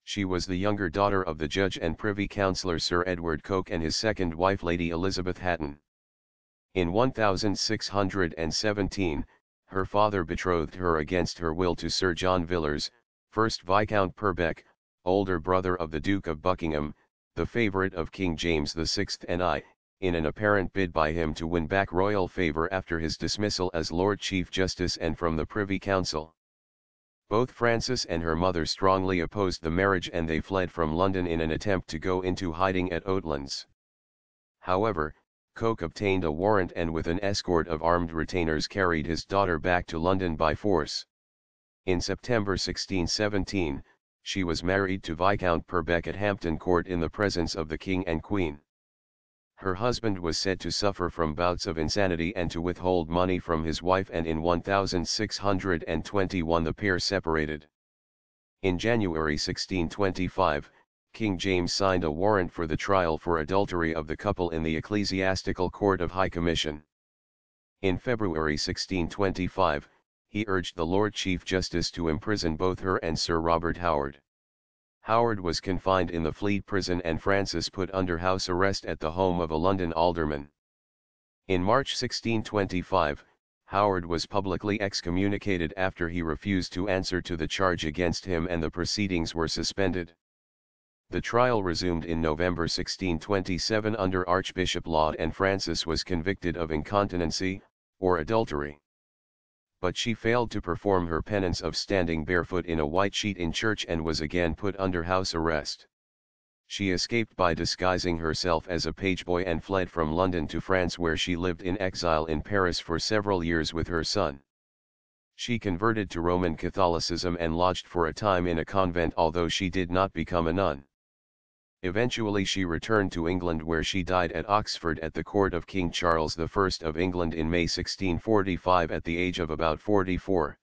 She was the younger daughter of the Judge and Privy Councillor Sir Edward Coke and his second wife Lady Elizabeth Hatton. In 1617, her father betrothed her against her will to Sir John Villiers, 1st Viscount Purbeck, older brother of the Duke of Buckingham, the favourite of King James VI and in an apparent bid by him to win back royal favour after his dismissal as Lord Chief Justice and from the Privy Council. Both Frances and her mother strongly opposed the marriage and they fled from London in an attempt to go into hiding at Oatlands. However, Coke obtained a warrant and with an escort of armed retainers carried his daughter back to London by force. In September 1617, she was married to Viscount Purbeck at Hampton Court in the presence of the King and Queen. Her husband was said to suffer from bouts of insanity and to withhold money from his wife, and in 1621 the pair separated. In January 1625, King James signed a warrant for the trial for adultery of the couple in the Ecclesiastical Court of High Commission. In February 1625, he urged the Lord Chief Justice to imprison both her and Sir Robert Howard. Howard was confined in the Fleet Prison and Frances put under house arrest at the home of a London alderman. In March 1625, Howard was publicly excommunicated after he refused to answer to the charge against him and the proceedings were suspended. The trial resumed in November 1627 under Archbishop Laud and Frances was convicted of incontinency, or adultery. But she failed to perform her penance of standing barefoot in a white sheet in church and was again put under house arrest. She escaped by disguising herself as a pageboy and fled from London to France, where she lived in exile in Paris for several years with her son. She converted to Roman Catholicism and lodged for a time in a convent, although she did not become a nun. Eventually she returned to England, where she died at Oxford at the court of King Charles I of England in May 1645 at the age of about 44.